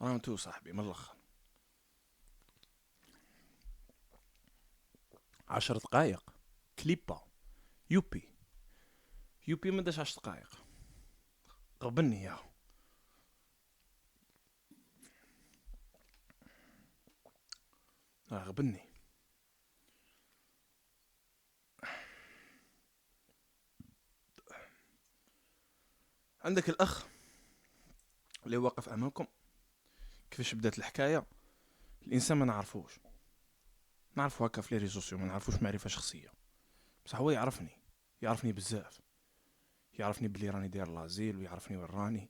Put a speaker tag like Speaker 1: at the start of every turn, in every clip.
Speaker 1: راهم تو صاحبي من الاخر 10 دقائق كليبا. يوبي ما داش 10 دقائق. غبني يا غبني. عندك الاخ اللي واقف امامكم، كيفاش بدات الحكايه؟ الانسان ما نعرفوش، نعرفو هكا في لي ريزو سوسيو، ما نعرفوش معرفه شخصيه، بصح هو يعرفني بزاف، يعرفني بلي راني داير لازيل، ويعرفني وين راني،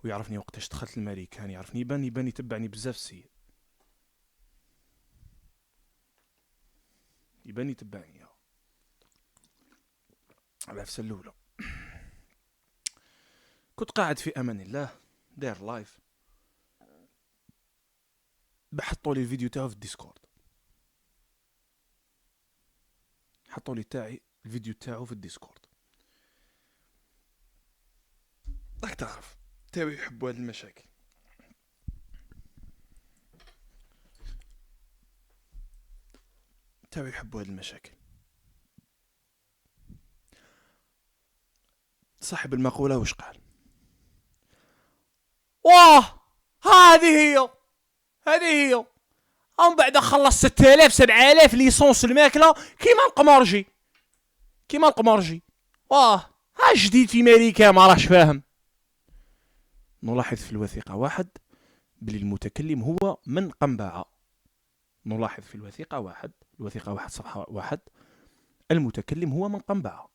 Speaker 1: ويعرفني وقتاش دخلت الماريكان، يعرفني يبان يتبعني بزاف السيد، يبان يتبعني العفسه الاولى. كنت قاعد في امان الله داير لايف، بحطوا لي الفيديو تاعو في الديسكورد، حطوا لي تاعي الفيديو تاعو في الديسكورد. راك تعرف تاوي يحبوا هاد المشاكل، تاوي يحبوا هاد المشاكل. صاحب المقولة وش قال؟ واه هذه هي هم بعد خلص 6000 7000 ليسونس الماكله كيما القمرجي. واه ها جديد في امريكا ما راهش فاهم. نلاحظ في الوثيقه واحد بلي المتكلم هو من قنبعه. نلاحظ في الوثيقه واحد صفحه واحد، المتكلم هو من قنبعه.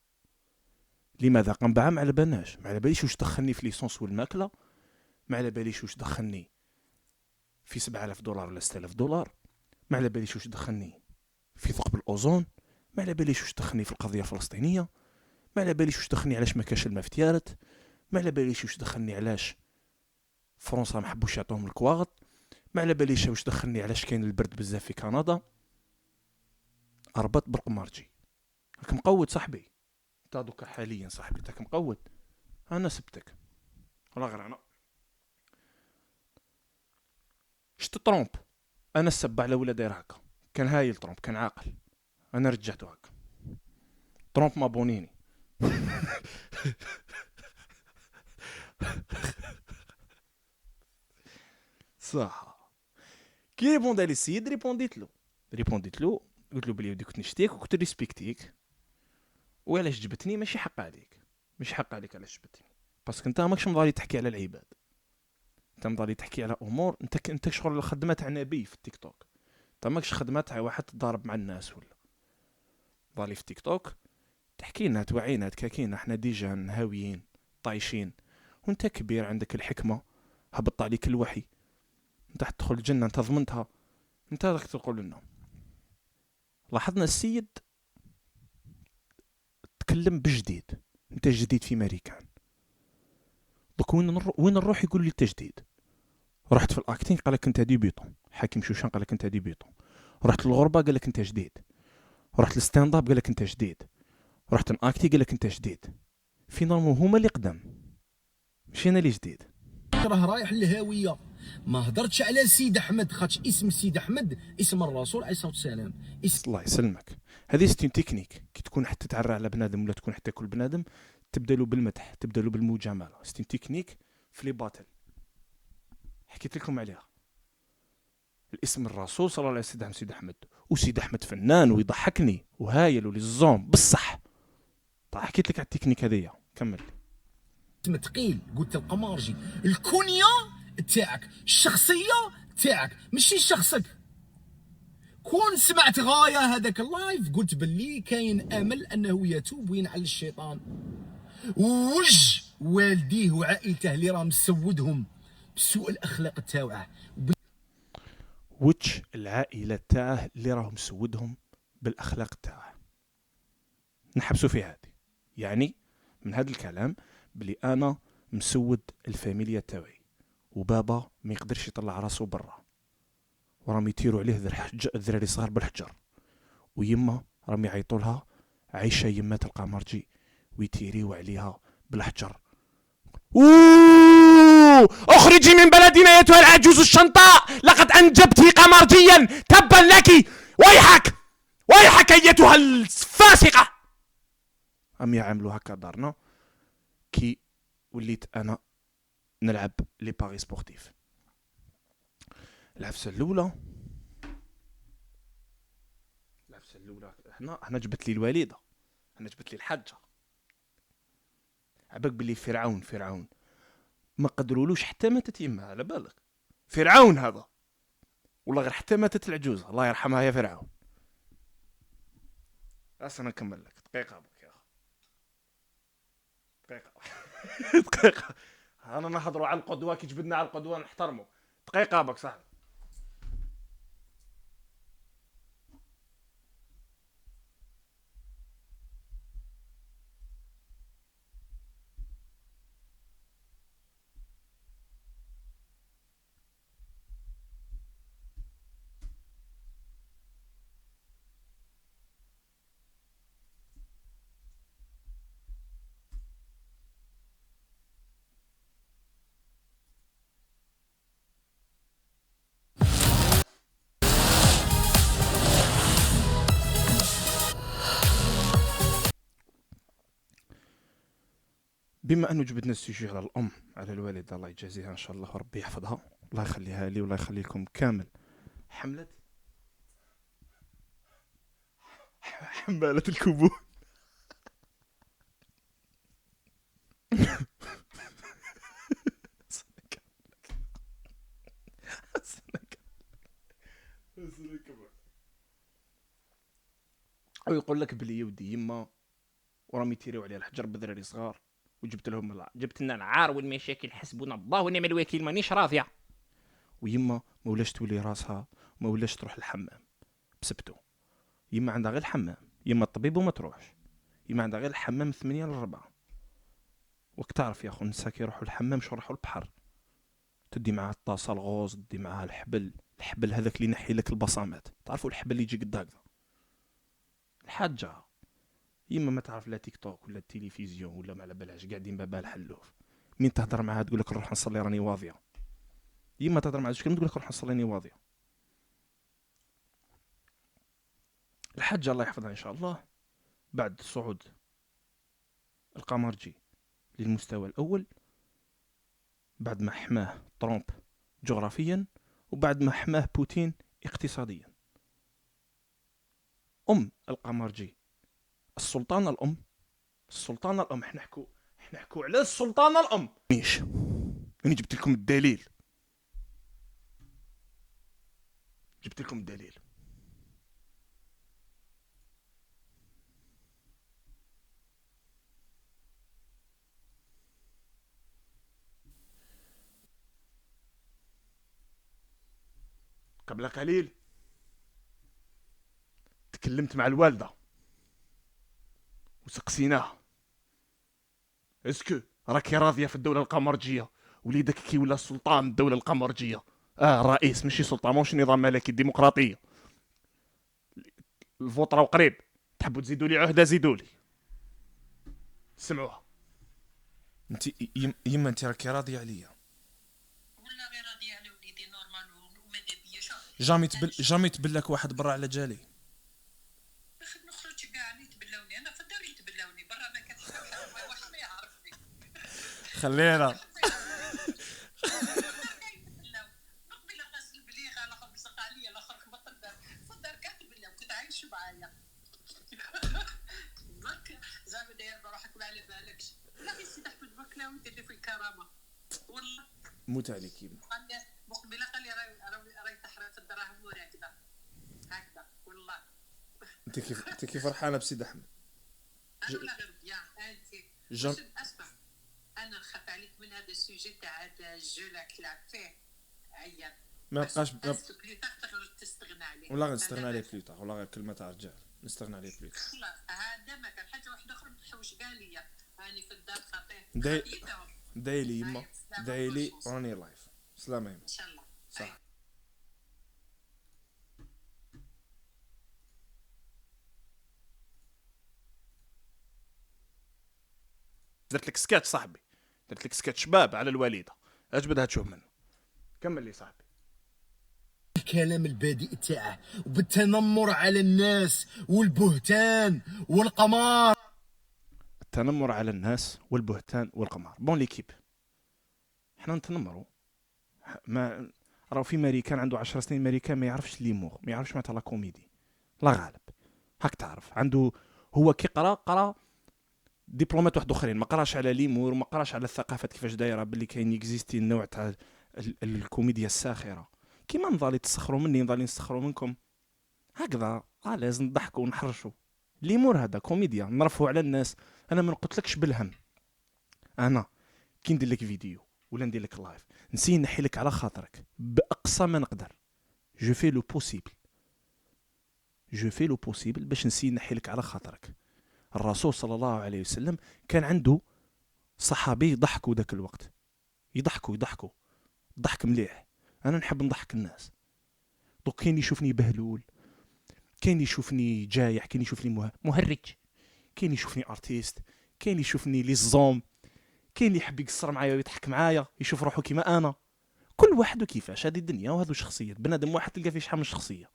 Speaker 1: لماذا قنبعه؟ ما على باليش واش دخلني في ليسونس والماكله، ما على باليش واش دخلني في 7000 دولار ولا 6000 دولار، ما على باليش واش دخلني في ثقب الاوزون، ما على باليش واش دخلني في القضيه الفلسطينيه، ما على باليش واش دخلني علاش ما كاش الماء في تيارت، ما على باليش واش دخلني علاش فرنسا ما حبوش يعطوهم الكواغط، ما على باليش واش دخلني علاش كاين البرد بزاف في كندا. اربط بالقمارجي. راك مقود صاحبي، انت دوكا حاليا صاحبي تاك مقود. انا سبتك ولا غير انا شت ترومب، انا السب على ولا داير هكا، كان هايل ترومب، كان عاقل، انا رجعته هكا. ترومب ما بونيني. صح. كي ريبوند على السيد ريبونديت له قلت له بلي ودي كنت نشتيك وكنت ريسبكتيك، وعلاش جبتني ماشي حق عليك، مش حق عليك علاش جبتني، باسكو انت ماكش مضالي تحكي على العباد، انت مضالي تحكي على امور، انت شغل الخدمه تاع نبي في التيك توك، انت ماكش خدمه تاع واحد تضارب مع الناس ولا ضالي في التيك توك تحكي لنا توعينا تكاكينا احنا ديجا هاويين طايشين، وانت كبير عندك الحكمه، هبط عليك الوحي، انت حتدخل الجنه انت ضمنتها، انت راك تقول لنا. لاحظنا السيد تكلم بجديد، انت جديد في ماريكان، دوك وين نروح يقول لي انت جديد. رحت في الاكتين قالك انت ديبيطون، حاكم شوشان قالك انت ديبيطون، رحت للغربه قالك انت جديد، رحت للستاند اب قالك انت جديد، رحت الاكتي قالك انت جديد. فينالمون هما اللي قدام ماشي انا اللي جديد.
Speaker 2: راه رايح للهاويه. ما هضرتش على سيد احمد خاطش اسم سيد احمد اسم الرسول عليه الصلاه والسلام.
Speaker 1: الله يسلمك، هذه ستين تكنيك كي تكون حتى تعرى على بنادم ولا تكون حتى كل بنادم تبدا له بالمدح، تبدا له بالمجامله، ستين تكنيك في لي باتل حكيت لكم عليها. الاسم الرسول صلى الله عليه وسلم سيد احمد، وسيد احمد فنان ويضحكني وهايل وللزوم بصح. طيب حكيت لك على التكنيك هذيا، كمل.
Speaker 2: اسم ثقيل قلت القمارجي، الكنيه تاعك، الشخصيه تاعك ماشي شخصك. كون سمعت غايه هذاك اللايف قلت باللي كاين امل انه يتوب وينعل الشيطان، ووج والديه وعائلته اللي راه مسودهم بسوء الاخلاق تاعه،
Speaker 1: وش العائله تاعه اللي راهم مسودهم بالاخلاق تاعه. نحبسوا في هذه، يعني من هذا الكلام بلي انا مسود الفاميليا تاعي، وبابا ما يقدرش يطلع راسه برا، وراهم يطيروا عليه الذراري صغار بالحجر، ويما راهم يعيطوا لها عايشه يمات القمرجي ويتيريوا عليها بالحجر. اخرجي من بلدنا ايتها العجوز الشنطاء، لقد انجبت قمرجيا، تبا لك، ويحك ويحك ايتها الفاسقة. ام يعملوا هكا دارنا كي وليت انا نلعب لي باري سبورتيف. العفسه الاولى هنا جبت لي الوالده، هنا جبت لي الحاجه. عباك بلي فرعون ما قدرولوش حتى ماتت يمها، على بالك فرعون هذا والله غير حتى ماتت العجوزه الله يرحمها يا فرعون. انا نكمل لك دقيقه برك يا اخي، دقيقه دقيقه. انا نهضروا على القدوه كي جبدنا على القدوه نحترموا. دقيقه برك صاحبي. بما انه جبدنا السوجي على الام، على الوالده الله يجازيها ان شاء الله وربي يحفظها، الله يخليها لي والله يخلي لكم كامل. حملة حمالة الكبوت. ويقول لك بلي ودي يما وراهم يتيريو عليها الحجر بدراري صغار، وجبت لهم جبت لنا العار والمشاكل، حسبنا الله ونعم الوكيل، مانيش راضيه. ويما ما ولاش تولي راسها، ما ولاش تروح الحمام بسبتو. يما عندها غير الحمام، يما الطبيب وما تروحش. يما عندها غير الحمام 8 ل 4. وك تعرف يا اخو النساء كيروحوا الحمام شو يروحوا البحر، تدي معها الطاسه الغوز، تدي معها الحبل هذاك اللي ينحي لك البصامات، تعرفوا الحبل اللي يجي قد هكذا. الحاجه يما ما تعرف لا تيك توك ولا التلفزيون ولا ما على بالهاش، قاعدين بابا الحلوف. مين تهضر معها تقول لك نروح نصلي راني واضيه. يما تهضر معها شكون تقول لك نروح نصلي راني واضيه. الحاجه الله يحفظها ان شاء الله بعد صعود القمرجي للمستوى الاول، بعد ما حماه ترامب جغرافيا، وبعد ما حماه بوتين اقتصاديا، القمرجي السلطانه الام احنا نحكوا على السلطانه الام. ميش انا جبت لكم الدليل، قبل قليل تكلمت مع الوالده وسقسيناها اسكو راكي راضيه في الدوله القمرجيه، وليدك كي ولا سلطان الدوله القمرجيه، رئيس ماشي سلطان، ماهوش نظام ملكي ديمقراطيه، الفوت راهو قريب، تحبوا تزيدوا لي عهده زيدوا لي. سمعوها.
Speaker 3: انت يما انت راكي راضيه عليا؟
Speaker 4: ولا غير راضيه على وليدي نورمال وماذا بيا
Speaker 3: جامي تبلك واحد برا على جالي.
Speaker 4: نخرج كاع يتبلاوني، انا في الدار يتبلاوني، برا ما كانش واحد ما يعرفني.
Speaker 3: خلينا
Speaker 4: نقبل غسل البليغه الاخر بصق عليا الاخر خبط الدار في الدار كاع تبلاو كنت عايش معايا. برك زعما داير بروحك ما على بالكش، لا غير سي تحت البكلاوي دير في الكرامه والله.
Speaker 3: موت عليك يما.
Speaker 4: مقبله قال لي راهي تحرق الدراهم وهكذا هكذا والله.
Speaker 3: انت كيف فرحانه بسيد احمد؟
Speaker 4: انا ولا غير يا انت اسمع، انا نخاف عليك من هذا السوجي تاع هذا الجو اللي تلعب فيه عيان.
Speaker 3: ما بقاش
Speaker 4: تقدر تستغنى عليه
Speaker 3: ولا غير نستغنى عليه بليطا، ولا غير كلمه تاع رجال نستغنى عليه بليطا.
Speaker 4: خلاص هذا ما كان حاجه واحده اخرى نحوش كاع ليا راني في الدار خطير
Speaker 3: دايلي يما دايلي راني لايف. سلامه يما
Speaker 4: ان شاء الله.
Speaker 3: صح.
Speaker 1: درت لك سكاتش صاحبي، درت لك سكاتش شباب على الوالده. اجبدها تشوف منه. كمل لي صاحبي.
Speaker 2: الكلام البذيء تاعه وبالتنمر على الناس والبهتان والقمار.
Speaker 1: التنمر على الناس والبهتان والقمار. بون ليكيب، احنا نتنمروا. ما راهو في ماريكان عنده 10 سنين، ماريكان ما يعرفش ليمور، ما يعرفش معناتها لا كوميدي، لا غالب. هاك تعرف عنده هو كي قرا دبلومات واحد اخرين، ما قراش على ليمور وما قراش على الثقافه كيفاش دايره، باللي كاين اكزيستي النوع تاع الكوميديا الساخره كيما نضالي تسخروا مني نضالي نسخروا منكم هكذا. لازم نضحكوا ونحرشوا. ليمور هذا كوميديا نرفهوا على الناس. انا ما نقولكش بالهم، انا كي ندير لك فيديو ولا ندير لك لايف نسي نحي لك على خاطرك باقصى ما نقدر. جو في لو بوسيبل باش نسي نحي لك على خاطرك. الرسول صلى الله عليه وسلم كان عنده صحابي يضحكوا ذاك الوقت، يضحكوا ضحك مليح. انا نحب نضحك الناس. دوك كاين يشوفني بهلول، كاين يشوفني جايح، كاين يشوفني مهرج، كاين يشوفني ارتيست، كاين يشوفني لي زوم، كاين اللي يحب يقصر معايا ويضحك معايا يشوف روحه كيما انا. كل واحد وكيفاش، هذه الدنيا وهذو شخصيات بنادم واحد تلقى فيه شحال من شخصيه.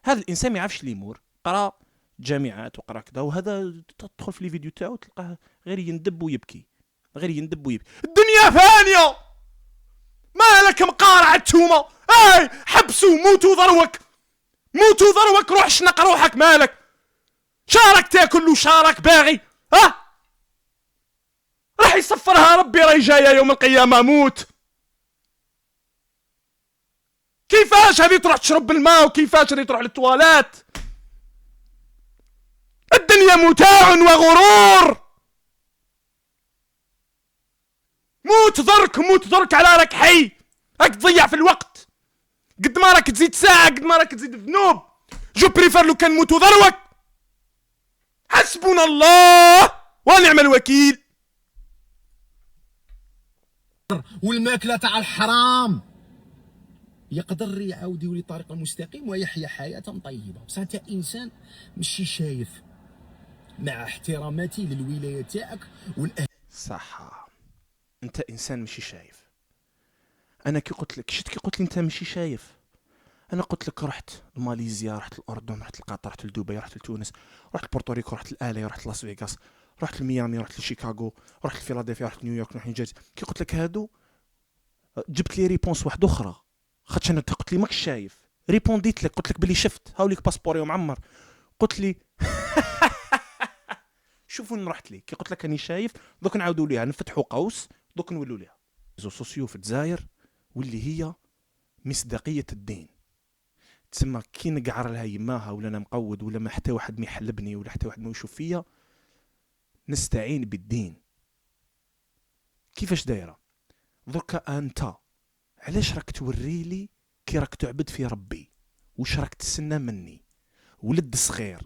Speaker 1: هذا الانسان ما يعرفش ليمور، قرا جامعات وقرا كذا، وهذا تدخل في لي فيديو تاعو تلقاه غير يندب ويبكي. الدنيا فانيه، مالك مقارع التومه؟ حبسوا موتوا ذروك، روح شنق روحك، مالك شارك تاكل وشارك باغي راح يصفرها ربي، راهي جايه يوم القيامه موت. كيفاش هذه تروح تشرب الماء وكيفاش هذه تروح للتوالات؟ الدنيا متاع وغرور. موت ذرك على راك حي، راك تضيع في الوقت. قد ما راك تزيد ساعه قد ما راك تزيد ذنوب. جو بريفير لو كان موتوا ذروك. حسبنا الله ونعم الوكيل.
Speaker 2: والماكله تاع الحرام يقدر يعاود يولي طريق المستقيم ويحيا حياه طيبه. بصح انت انسان ماشي شايف، مع احتراماتي للولايه تاعك
Speaker 1: صح، انت انسان ماشي شايف. انا كي قلت لك كي قلت لي انت ماشي شايف، انا قلت لك رحت لماليزيا، رحت الاردن، رحت لقطر، رحت لدبي، رحت لتونس، رحت لبورتوريكو، رحت لآلي، رحت لاس فيغاس، رحت لميامي، رحت لشيكاغو، رحت لفيلادلفيا، رحت لنيويورك، رحت لجيرسي. كي قلت لك هادو جبت لي ريبونس واحده اخرى، خاطش انا قلت لي ماكش شايف. ريبونديت لك قلت لك بلي شفت، هاوليك باسبوري ومعمر. قلت لي شوفوا وين رحت لي. كي قلت لك راني شايف، دوك نعاودوا ليها نفتحوا قوس، دوك نولوا ليها ريزو سوسيو في الجزائر، واللي هي مصداقيه الدين. تسمى كي نقعر لها يماها ولا انا مقود ولا ما حتى واحد ما يحلبني ولا حتى واحد ما يشوف فيا، نستعين بالدين. كيفاش دايره دركا انت؟ علاش راك توري لي كي راك تعبد في ربي؟ واش راك تسنى مني؟ ولد صغير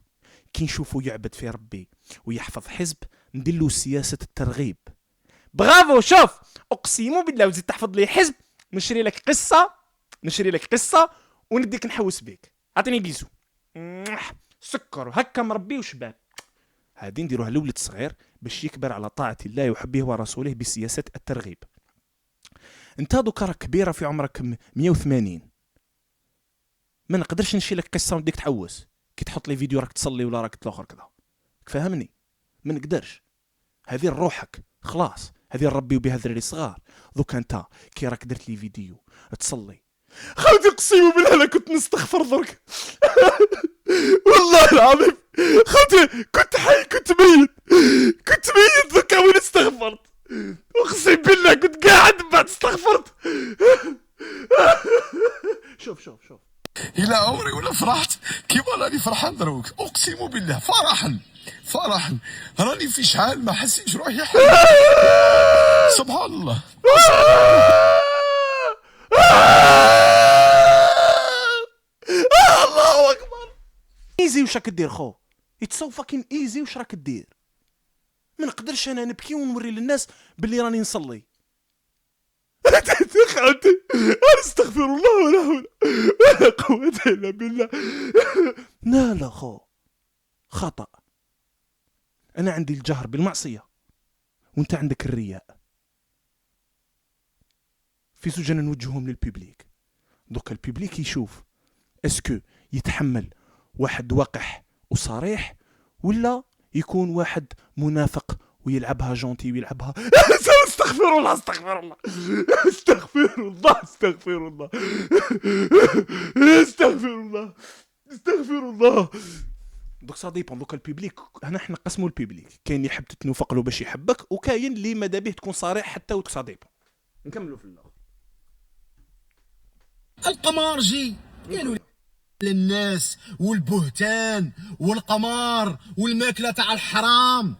Speaker 1: كي نشوفو يعبد في ربي ويحفظ حزب ندير له سياسه الترغيب. برافو، شوف اقسم بالله وزيد تحفظ لي حزب نشري لك قصه ونديك نحوس بيك. عطيني بيزو سكر هكا مربي وشباب. هادي نديروها لولد صغير باش يكبر على طاعه الله وحبه ورسوله بسياسه الترغيب. انت دوكا راك كبيره في عمرك 180، ما نقدرش نشي لك قصه ونديك تحوس كي تحط لي فيديو راك تصلي ولا راك تلاخر كذا. فهمني، ما نقدرش. هذه روحك خلاص، هذه ربي وبها الذراري صغار. دوك انت كي راك درت لي فيديو تصلي، خوتي اقسم بالله انا كنت نستغفر درك والله العظيم خوتي كنت حي، كنت ميت دوكا وين استغفرت. اقسم بالله كنت قاعد بعد استغفرت. شوف
Speaker 2: الى عمري ولا فرحت كيما راني فرحان دروك. اقسم بالله فرحا راني في شحال ما حسيتش روحي حي. سبحان الله.
Speaker 1: الله اكبر. ايزي واش راك دير خو؟ اتس سو فاكين ايزي واش راك دير؟ ما نقدرش انا نبكي ونوري للناس باللي راني نصلي. خالتي استغفر الله ولا حول ولا قوة الا بالله. لا خو خطأ. انا عندي الجهر بالمعصية وانت عندك الرياء. في زوج انا نوجههم للبيبليك. دوك البيبليك يشوف اسكو يتحمل واحد وقح وصريح، ولا يكون واحد منافق ويلعبها جونتي ويلعبها استغفر الله استغفر الله استغفر الله استغفر الله استغفر الله استغفر الله. دوك سا ديبون. دوك البيبليك هنا حنا نقسموا البيبليك، كاين اللي يحب تتنوفق له باش يحبك، وكاين اللي ماذا به تكون صريح حتى دوك سا ديبون. نكملوا في الاخر.
Speaker 2: القمارجي قالوا للناس والبهتان والقمار والماكله تاع الحرام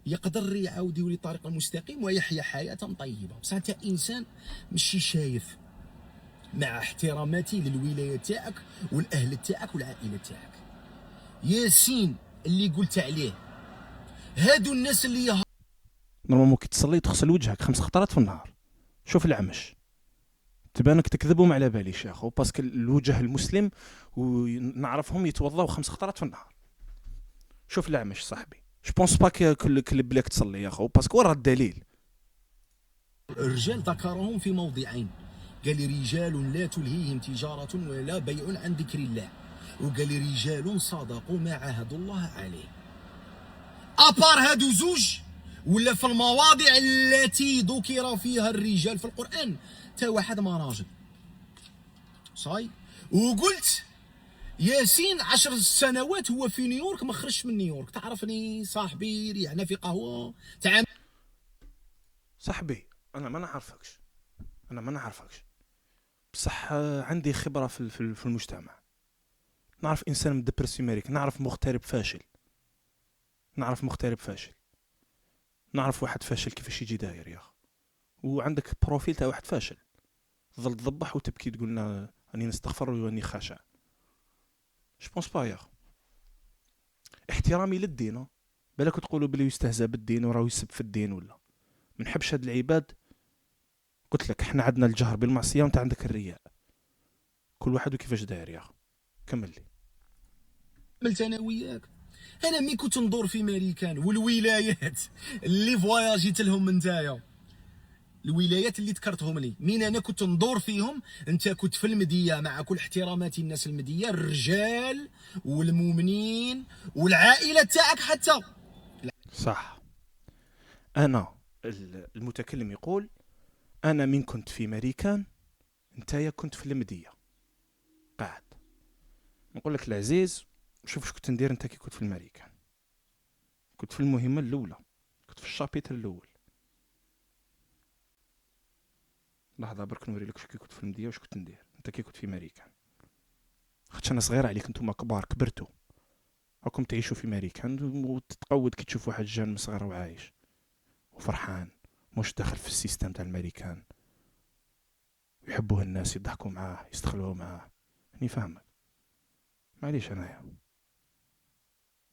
Speaker 2: يقدر يعاود يولي الطريق المستقيم ويحيا حياه طيبه. بصح انت انسان ماشي شايف، مع احتراماتي للولايه تاعك والاهل تاعك والعائله تاعك. ياسين اللي قلت عليه، هادو الناس اللي
Speaker 1: نورمالمون كي تصلي تغسل وجهك 5 خطرات في النهار. شوف العمش تبانك تكذبهم على باليش يا اخو، باسكو الوجه المسلم ونعرفهم يتوضاو 5 خطرات في النهار. شوف العمش صاحبي، جو بونس با كل بلاك تصلي يا اخو، باسكو ورا الدليل.
Speaker 2: الرجال ذكرهم في موضعين، قال لي رجال لا تلهيهم تجارة ولا بيع عن ذكر الله، وقال لي رجال صادقوا ما عاهدوا الله عليه. أبار هادو زوج ولا في المواضع التي ذكر فيها الرجال في القرآن تا واحد ما راجل صاي. وقلت ياسين 10 سنوات هو في نيويورك، ما خرجش من نيويورك. تعرفني صاحبي ريحنا في قهوة تعامل.
Speaker 1: صاحبي انا ما نعرفكش بصح عندي خبرة في المجتمع. نعرف انسان مدبرس امريكا، نعرف مغترب فاشل، نعرف واحد فاشل كيفاش يجي داير يا اخي. وعندك بروفيل تاع واحد فاشل، تظل تضبح وتبكي تقولنا اني نستغفر واني خاشع. جبونس با يا اخي. احترامي للدين، بالك تقولوا بلي يستهزأ بالدين وراه يسب في الدين، ولا ما نحبش هاد العباد. قلت لك احنا عندنا الجهر بالمعصيه وانت عندك الرياء، كل واحد وكيفاش داير يا اخي. كمل لي.
Speaker 2: عملت انا وياك. انا ملي كنت ندور في ماريكان والولايات اللي فواياجيت لهم نتايا، الولايات اللي ذكرتهم لي، مين انا كنت ندور فيهم، انت كنت في المديه، مع كل احتراماتي الناس المديه، الرجال والمؤمنين والعائله تاعك حتى.
Speaker 1: صح. انا المتكلم يقول انا من كنت في ماريكان انتايا كنت في المديه قاعد. نقول لك العزيز، شوف شو كنت ندير انت كي كنت في الماريكان. كنت في المهمه الاولى، كنت في الشابيتر الاول. لحظه برك نوري لك شو كي كنت في المديه وش كنت ندير انت كي كنت في ماريكان. خاطش انا صغير عليك، نتوما كبار كبرتوا، راكم تعيشوا في ماريكان وتتقود كي تشوف واحد جان صغير وعايش وفرحان، مش داخل في السيستم تاع الماريكان، يحبوه الناس، يضحكوا معاه، يستخلوا معاه. راني فاهمك، معليش انايا.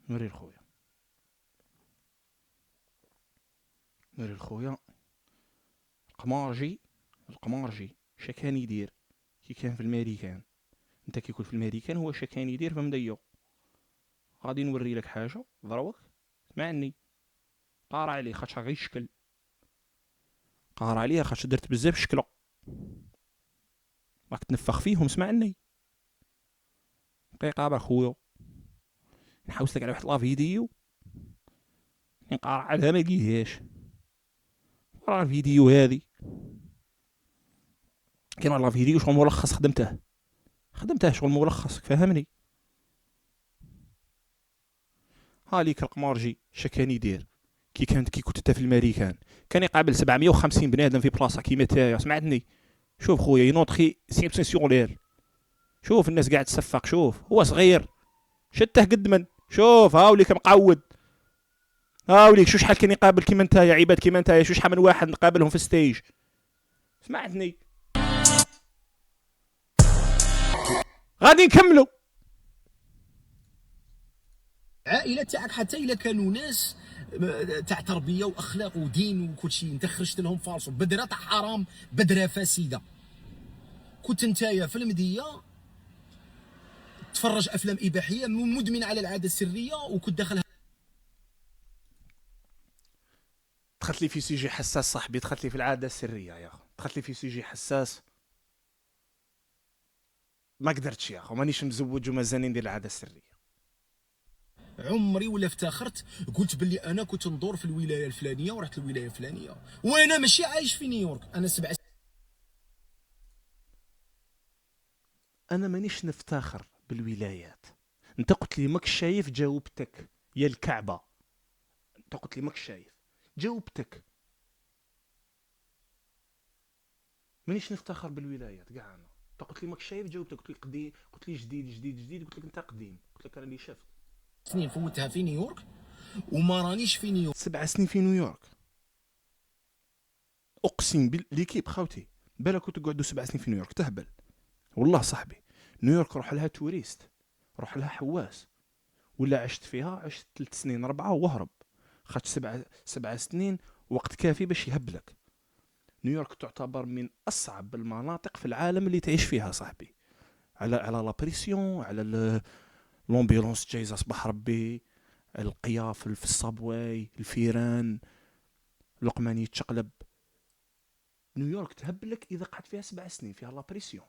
Speaker 1: نوري الخويا القمارجي شكان يدير كي كان في الماريكان. انت كي كنت في الماريكان هو شكان يدير فمديو. غادي نوري لك حاجه ضروك، اسمعني. قارع عليه خاطش غير شكل، قارع عليه خاطش درت بزاف شكله، راك تنفخ فيهم. اسمعني دقيقه بخويا، نحوس لك على واحد لا فيديو نقارع عليها ما لقيتهاش. راه الفيديو هذه كاين على فيديو شغل ملخص خدمته شغل ملخص، فهمني. هاليك القمارجي شكان يدير كي كنت انت في الماريكان، كان يقابل 750 بنادم في بلاصه كيما تايا. سمعتني؟ شوف خويا ينوطخي سيبسيونير، شوف الناس قاعد تسفق، شوف هو صغير شته قد من، شوف هاوليك مقود، هاوليك شو شحال كان يقابل كيما نتايا، عباد كيما نتايا، شو شحال من واحد نقابلهم في الستيج. سمعتني؟ غادي نكملوا.
Speaker 2: عائله تاعك حتى الا كانوا ناس تاع تربيه واخلاق ودين وكل شيء، انت خرجت لهم فالصو بدره تاع حرام، بدره فاسده. كنت نتايا في المديه تفرج افلام اباحيه، مدمن على العاده السريه، وكنت داخل.
Speaker 1: دخلت لي في سيجي حساس صاحبي، دخلت لي في العاده السريه يا اخو. دخلت لي في سوجي حساس، ما قدرتش يا اخو، مانيش مزوج ومازالني ندير العاده السريه.
Speaker 2: عمري ولا افتخرت قلت باللي انا كنت ندور في الولايه الفلانيه ورحت الولايه الفلانيه، وانا ماشي عايش في نيويورك. انا 7
Speaker 1: انا مانيش نفتخر بالولايات. انت قلت لي ماكش شايف، جاوبتك يا الكعبه. انت قلت لي ماكش شايف، جاوبتك. مانيش نفتخر بالولايات كاع انا. انت قلت لي ماكش شايف، جاوبتك. قلت لي قديم، قلت لي جديد جديد جديد، قلت لك انت قديم. قلت لك انا اللي شفت
Speaker 2: سنين فوتها في نيويورك وما رانيش في نيويورك.
Speaker 1: 7 سنين في نيويورك. اقسم بالليكيب خاوتي، بالك كنت قعدوا 7 سنين في نيويورك تهبل. والله صاحبي، نيويورك روح لها توريست، روح لها حواس. ولا عشت فيها، عشت 3 سنين 4 وهرب. خدت 7 سنين وقت كافي باش يهبلك. نيويورك تعتبر من اصعب المناطق في العالم اللي تعيش فيها صاحبي. على لا بريسيون، على لومبيلونس جايزه صباح ربي، القيافل في الصابواي، الفيران، لقمان يتشقلب. نيويورك تهبلك اذا قعدت فيها 7 سنين، فيها لا بريسيون.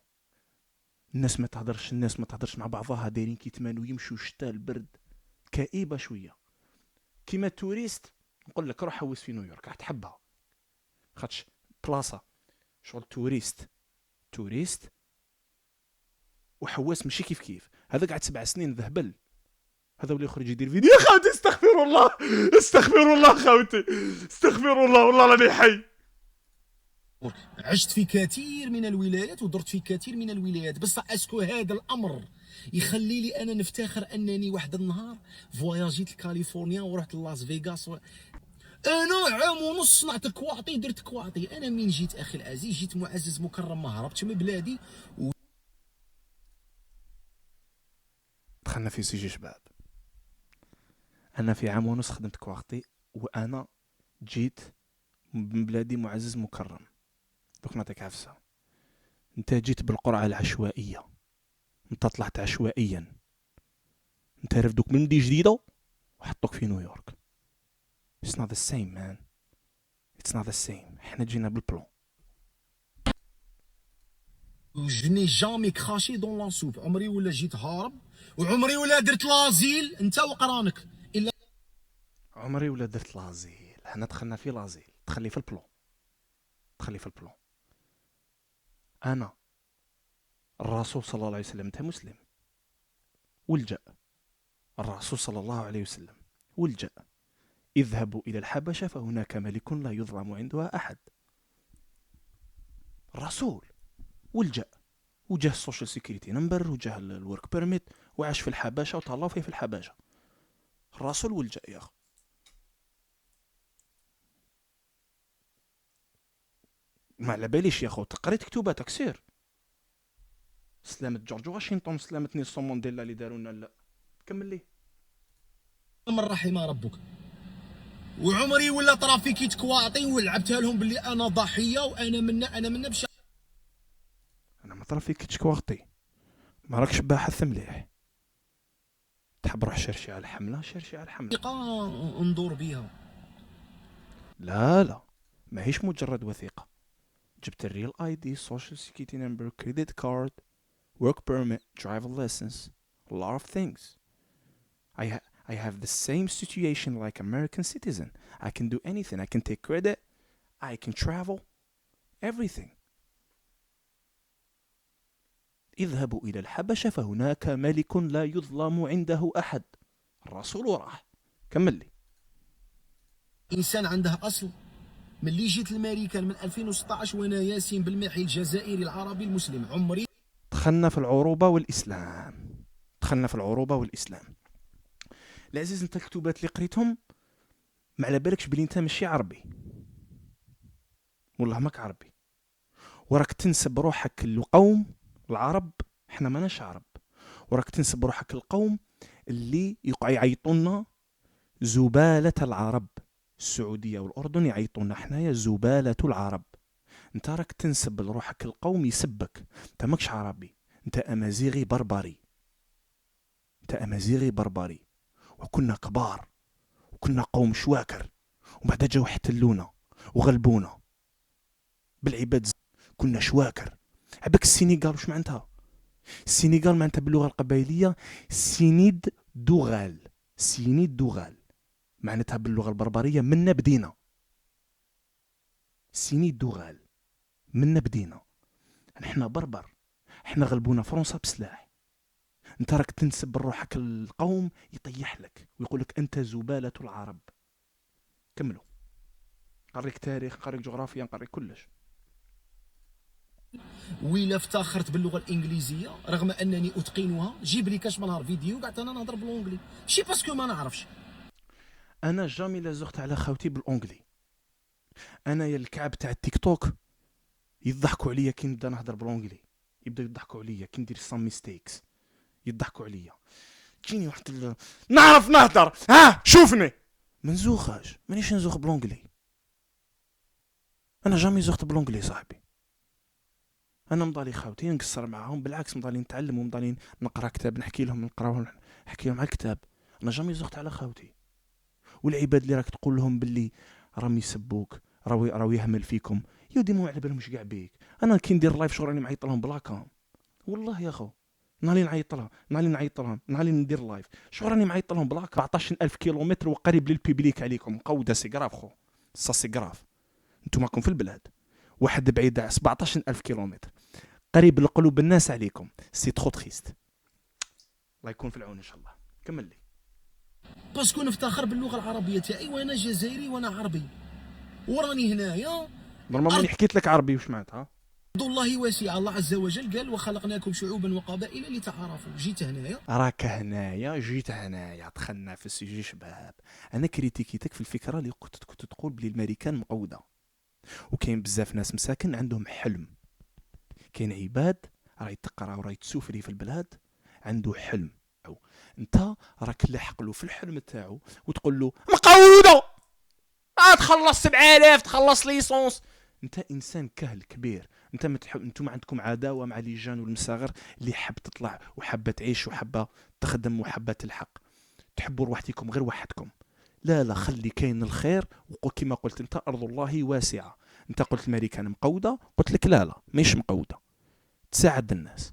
Speaker 1: الناس ما تهدرش مع بعضها، دايرين كيتمانو يمشوا شتا البرد، كئيبه شويه. كيما التوريست نقول لك روح حوس في نيويورك راح تحبها، خاطش بلاصه شغل توريست وحواس ماشي كيف كيف. هذا قعد 7 سنين ذهبل، هذا ولا يخرج يدير فيديو يا خاوتي استغفر الله، استغفر الله خاوتي، استغفر الله والله راني حي.
Speaker 2: عشت في كثير من الولايات ودرت في كثير من الولايات، بس اسكو هذا الامر يخلي لي انا نفتخر انني واحد النهار فواياجيت لكاليفورنيا ورحت لاس فيغاس انا عام ونص صنعت كواطي، درت كواطي. انا من جيت اخي العزيز جيت معزز مكرم، ما هربتش من بلادي.
Speaker 1: دخلنا في سيجي شباب. انا في عام ونص خدمت كواغطي، وانا جيت من بلادي معزز مكرم. دوك نعطيك عفسه، انت جيت بالقرعه العشوائيه، انت طلعت عشوائيا، انت عارف دوك من دي جديده وحطوك في نيويورك. It's not the same man, it's not the same. احنا جينا بالبلان.
Speaker 2: جني جامي كراشي دون لا سوب، عمري ولا جيت هارب، وعمري ولا درت لازيل انت وقرانك الا
Speaker 1: عمري ولا درت لازيل. هنا دخلنا في لازيل، تخلي في البلان. انا الرسول صلى الله عليه وسلم، انت مسلم، والجأ الرسول صلى الله عليه وسلم والجأ اذهبوا الى الحبشه فهناك ملك لا يظلم عندها احد. الرسول والجأ، وجاه السوشيال سيكوريتي نمبر، وجاه الورك بيرميت، وعاش في الحبشه وتهلاو فيه في الحبشه. الرسول والجأ يا اخو. ما على باليش يا اخو، قريت كتوباتك سير. سلامة جورج واشنطن، سلامة نيلسون مانديلا اللي دارونا. لا كمل لي.
Speaker 2: من رحم ربك. وعمري ولا ترافيكيت كواطي ولعبتها لهم باللي انا ضحيه وانا منا بش.
Speaker 1: انا ما طرا فيك كواغطي، ما راكش باحث مليح. تحب روح شرشي على الحمله،
Speaker 2: ندور بيها.
Speaker 1: لا ما هيش مجرد وثيقه. جبت الريل اي دي، سوشيال سيكيورتي نمبر، كريدت كارد، work permit, driver license, a lot of things. I have the same situation like American citizen. I can do anything. I can take credit, I can travel, everything. اذهبوا إلى الحبشة فهناك ملك لا يظلم عنده أحد. الرسول راح. كمل لي.
Speaker 2: انسان عنده اصل. من اللي جيت للماريكان من 2016 وانا ياسين بالمحي الجزائري العربي المسلم. عمري
Speaker 1: دخلنا في العروبة والإسلام. العزيز، انت الكتوبات اللي قريتهم ما على بالكش بلي انت ماشي عربي، والله ماك عربي، وراك تنسب روحك للقوم العرب. احنا ماناش عرب. وراك تنسب روحك للقوم اللي يعيطونا زبالة العرب. السعودية والأردن يعيطونا حنايا زبالة العرب. انت راك تنسب لروحك القوم يسبك. انت ماكش عربي، انت امازيغي بربري. وكنا كبار، وكنا قوم شواكر، وبعد جاو احتلونا وغلبونا. بالعباد كنا شواكر. عباك السينيغال واش معناتها؟ السينيغال معناتها باللغه القبائليه سينيد دوغال. سينيد دوغال معناتها باللغه البربريه منا بدينا. سينيد دوغال منا بدينا. نحنا بربر، احنا غلبونا فرنسا بسلاح. انت راك تنسب روحك القوم يطيح لك ويقول لك انت زباله العرب. كملوا. نقريك تاريخ، نقريك جغرافيا، نقريك كلش.
Speaker 2: ويلا افتخرت باللغه الانجليزيه رغم انني اتقنها، جيب لي كاش من نهار فيديو قعدت انا نهضر بالونجلي، ماشي باسكو ما نعرفش.
Speaker 1: انا جامي لا زغت على خاوتي بالانجلي. انا يا الكعب تاع التيك توك يضحكوا عليا كي نبدا نهضر بالانجلي، يبداو يضحكوا عليا كي ندير سام ميستيكس، يضحكوا عليا. تجيني واحد نعرف نهضر، ها شوفني ما نزوخاش، مانيش نزوخ بالانجلي. انا جامي زغت بالانجلي صاحبي. انا مضالي خاوتي نقصر معاهم، بالعكس مضالي نتعلم ومضالي نقرا كتاب نحكي لهم، نقراو نحكي لهم على الكتاب. انا جامي زغت على خاوتي. والعباد اللي راك تقول لهم باللي راهم يسبوك، راهو يهمل فيكم، يودي مو على بالهمش كاع بيك. انا كي ندير لايف شغل راني معيط لهم بلاكام، والله يا خو نهاري نعيط لهم، نهاري ندير لايف شغل راني معيط لهم بلاكام. 14000 كيلومتر وقريب للبيبليك عليكم، مقوده سي غراف خو، سي غراف. انتم راكم في البلاد، واحد بعيد 17000 كيلومتر قريب لقلوب الناس عليكم، سي ترو تريست. الله يكون في العون ان شاء الله. كمل لي.
Speaker 2: باسكو نفتخر باللغه العربيه تاعي، وانا جزائري وانا عربي، وراني هنايا.
Speaker 1: نورمالمون حكيت لك عربي واش معناتها.
Speaker 2: أرض الله واسعة، الله عز وجل قال وخلقناكم شعوبا وقبائل لتعارفوا. جيت هنايا
Speaker 1: راك هنايا، جيت هنايا، دخلنا في السجي شباب. انا كريتيكيتك في الفكره اللي كنت تقول بلي الامريكان مقوده، وكاين بزاف ناس مساكن عندهم حلم. كاين عباد راهي تقرا وراهي تسوفري في البلاد عنده حلم، او انت راك لاحق له في الحلم تاعو وتقول له مقوده تخلص 7000 تخلص ليسونس. انت انسان كهل كبير. انت انتم عندكم عداوه مع لي جان والمصاغر اللي حاب تطلع وحابه تعيش وحابه تخدم وحابه تلحق. تحبوا روحتكم غير وحدكم. لا خلي كاين الخير. وكما قلت انت ارض الله واسعه. انت قلت الامريكان مقوده، قلت لك لا مش مقوده، تساعد الناس.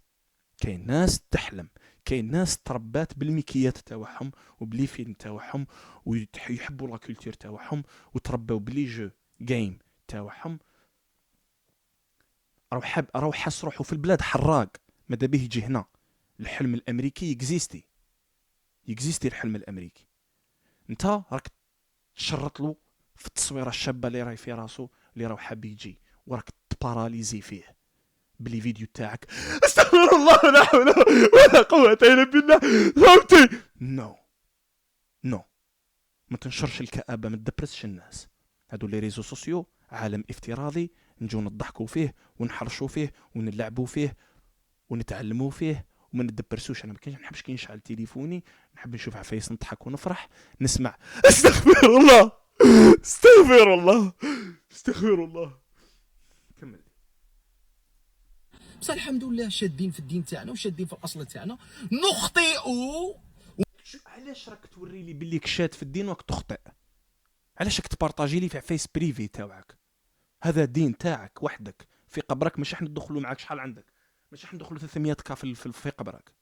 Speaker 1: كاين ناس تحلم، كاين ناس تربات بالمكيات تاعهم وبلي فيلم تاعهم ويحبوا لا كولتور تاعهم وتربوا بلي جو جيم تاعهم. راهو حاس روحو في البلاد حراق، ماذا به يجي هنا. الحلم الامريكي يكزيستي الحلم الامريكي. انت راك تشرط له في التصويره الشابه اللي راهي في راسو اللي راهو حاب يجي، وراك تباراليزي فيه بلي فيديو تاعك استغفر الله لا حول ولا قوه الا بالله فهمتي. نو ما تنشرش الكآبه، ما تدبرسش الناس. هادو لي ريزو سوسيو عالم افتراضي نجو نضحكوا فيه ونحرشوا فيه ونلعبوا فيه ونتعلموا فيه وما ندبرسوش. انا ما نحبش كي نشعل تليفوني نحب نشوف عفايس نضحك ونفرح نسمع استغفر الله استغفر الله استغفر الله. كمل.
Speaker 2: بصح الحمد لله شادين في الدين تاعنا وشادين في الاصل تاعنا. نخطئوا.
Speaker 1: علاش راك توري لي بلي كشات في الدين وراك تخطئ؟ علاش راك تبارطاجي لي في فيس بريفي تاعك؟ هذا دين تاعك وحدك في قبرك، مش احنا ندخلوا معاك. شحال عندك؟ مش احنا ندخلوا 300 كا في قبرك،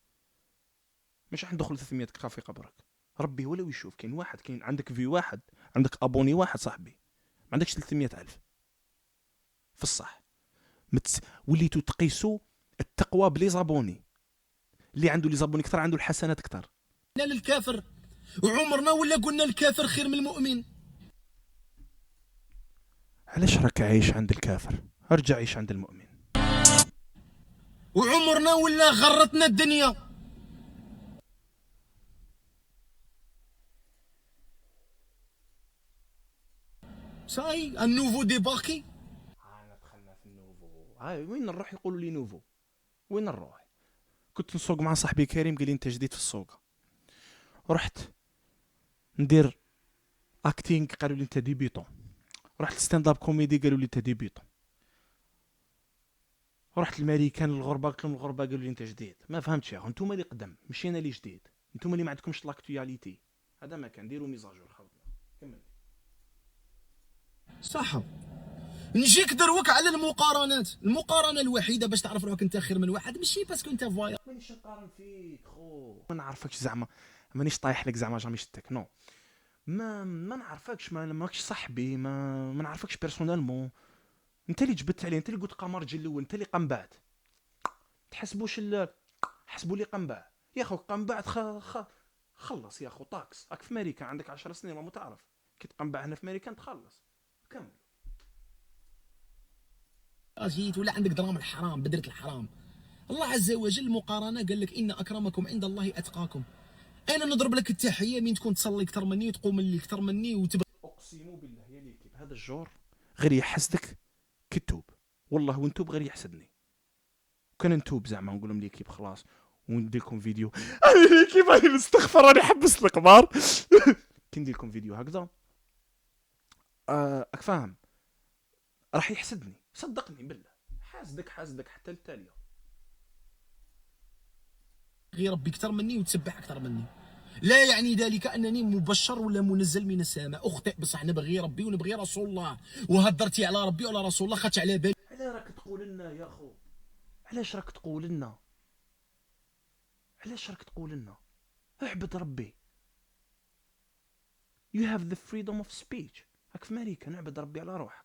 Speaker 1: مش احنا ندخلوا 300 كا في قبرك. ربي ولو يشوف. كاين واحد، كاين عندك فيو واحد، عندك ابوني واحد صاحبي، ما عندكش 300,000 في الصح. وليتو تقيسوا التقوى بلي زابوني. اللي عنده لي زابوني كثر عنده الحسنات كثر.
Speaker 2: للكافر وعمرنا ولا قلنا الكافر خير من المؤمن.
Speaker 1: علاش راك عايش عند الكافر؟ ارجع عيش عند المؤمن.
Speaker 2: وعمرنا ولا غرتنا الدنيا. صاي النوفو ديباركي.
Speaker 1: دخلنا في النوفو. وين نروح يقولوا لي نوفو؟ وين نروح؟ كنت نسوق مع صاحبي كريم قال لي انت جديد في السوق. رحت ندير اكتينغ قالوا لي انت ديبيطون. رحت ستاند اب كوميدي قالوا لي انت ديبيطون. رحت الامريكان الغربه قلت لهم الغربه قالوا لي انت جديد. ما فهمتش يا اخو، انتم اللي قدم ماشي انا اللي جديد. انتم اللي ما عندكمش لاكتواليتي. هذا ما كان ديروا ميزاجور خاوتنا. كمل.
Speaker 2: صح. نجيك دروك على المقارنات. المقارنه الوحيده باش تعرف روحك انت خير من واحد ماشي باسكو انت فوايا.
Speaker 1: مانيش نقارن فيك خو، ما نعرفكش زعما، مانيش طايح لك زعما جامي شتك نو. ما نعرفكش، ما ماكش صاحبي، ما نعرفكش بيرسونيلمون. انت اللي جبت عليه، انت اللي قلت قمر جي الاول، انت اللي قنبعت. تحسبوش حسبوا لي قنبع يا خو، قنبعت خلص يا خو. طاكس راك في امريكا عندك 10 سنين ما تعرف كي تقنبع هنا في امريكا تخلص كمل.
Speaker 2: جيت ولا عندك دراهم الحرام بدرة الحرام. الله عز وجل المقارنه قال لك ان اكرمكم عند الله اتقاكم. انا نضرب لك التحيه من تكون تصلي اكثر مني وتقوم اللي اكثر مني
Speaker 1: اقسم بالله يا ليكيب هذا الجور غير يحسدك كتوب، والله ونتوب غير يحسدني. كان نتوب زعما نقول لهم ليكيب خلاص وندير لكم فيديو انا ليكيب راني نستغفر راني حبس القمار كي ندير لكم فيديو هكذا راك فاهم راح يحسدني، صدقني بالله. حاسدك حتى التالية.
Speaker 2: غير ربي اكثر مني وتسبح اكثر مني. لا يعني ذلك انني مبشر ولا منزل من السماء. اخطئ بصح نبغي ربي ونبغي رسول الله، وهدرتي على ربي وعلى رسول الله خاطش على بالي.
Speaker 1: علاه راك تقول لنا يا خو، علاش راك تقول لنا، علاش راك تقول لنا اعبد ربي. You have the freedom of speech. راك في امريكا نعبد ربي على روحك.